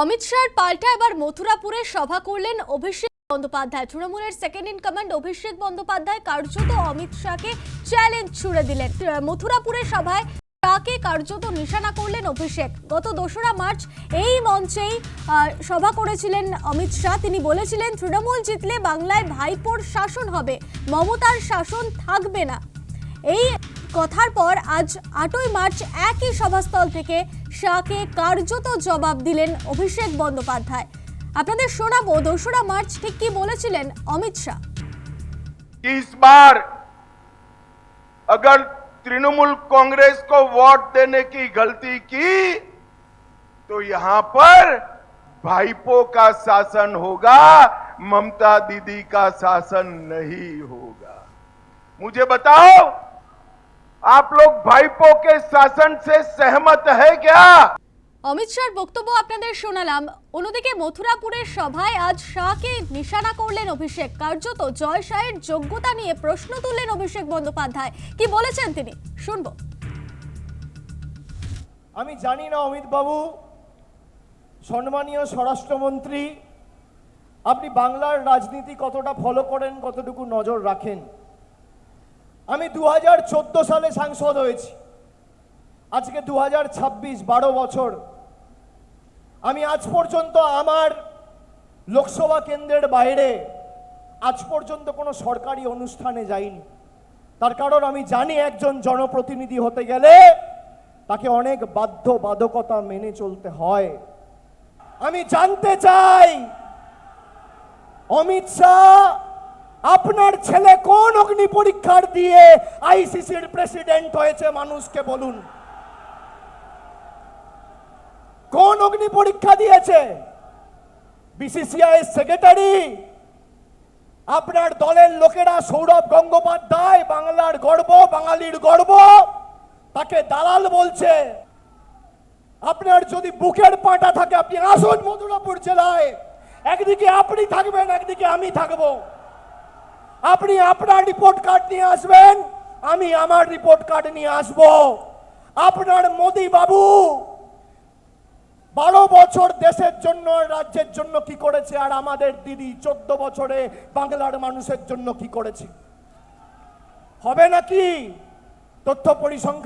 অমিত শাহর পাল্টা এবার মথুরাপুরে সভা করলেন অভিষেক বন্দ্যোপাধ্যায়। তৃণমূলের second in command Abhishek Bandyopadhyay কার্যত অমিত শাহকে চ্যালেঞ্জ ছুড়ে দিলেন। মথুরাপুরে সভায় শাহকে কার্যত নিশানা করলেন অভিষেক। গত 2রা মার্চ এই মঞ্চেই সভা করেছিলেন অমিত শাহ। তিনি বলেছিলেন, তৃণমূল জিতলে বাংলায় ভাইপোর শাসন হবে, মমতার শাসন থাকবে না। এই কথার পর আজ 8ই মার্চ একই সভাস্থল থেকে শাহকে কার্যত জবাব দিলেন অভিষেক বন্দ্যোপাধ্যায়। আপনাদের শোনাবো 2রা মার্চ ঠিক কি বলেছিলেন অমিত শাহ। इस बार अगर तृणमूल कांग्रेस को वोट देने की गलती की तो यहां पर भाईपो का शासन होगा, ममता दीदी का शासन नहीं होगा। मुझे बताओ, आप लोग भाईपो के शासन से सहमत है क्या? অমিত শাহর বক্তব্য আপনাদের শোনালাম। অন্যদিকে মথুরাপুরের সভায় আজ শাহকে নিশানা করলেন অভিষেক। কার্যত জয় শাহের যোগ্যতা নিয়ে প্রশ্ন তুললেন অভিষেক বন্দ্যোপাধ্যায়। কি বলেছেন তিনি, শুনবো। আমি জানি না অমিত বাবু, সম্মানীয় স্বরাষ্ট্রমন্ত্রী, আপনি বাংলার রাজনীতি কতটা ফলো করেন, কতটুকু নজর রাখেন। আমি 2014 সালে সাংসদ হয়েছি, আজকে 2026, 12 বছর। আমি আজ পর্যন্ত আমার লোকসভা কেন্দ্রের বাইরে আজ পর্যন্ত কোনো সরকারি অনুষ্ঠানে যাইনি। তার কারণ আমি জানি একজন জনপ্রতিনিধি হতে গেলে তাকে অনেক বাধ্যবাধকতা মেনে চলতে হয়। আমি জানতে চাই, অমিত শাহ, আপনার ছেলে কোন অগ্নি পরীক্ষার দিয়ে আইসিসির প্রেসিডেন্ট হয়েছে? মানুষকে বলুন, কোন অগ্নি পরীক্ষা দিয়েছে? বিসিসিআই সেক্রেটারি, আপনার দলের লোকেরা, সৌরভ গঙ্গোপাধ্যায়, বাংলার গর্ব, বাঙালির গর্ব, তাকে দালাল বলছে। আপনার যদি বুকের পাটা থাকে আপনি আসুন মথুরাপুর জেলায়, একদিকে আপনি থাকবেন, একদিকে আমি থাকবো। আপনি আপনার রিপোর্ট কার্ড নিয়ে আসবেন, আমি আমার রিপোর্ট কার্ড নিয়ে আসবো। আপনার মোদি বাবু 12 বছর দেশের জন্য, রাজ্যের জন্য কি করেছে, আর আমাদের দিদি 14 বছরে বাংলার মানুষের জন্য কি করেছে? হবে নাকি তথ্য পরিসংখ্যান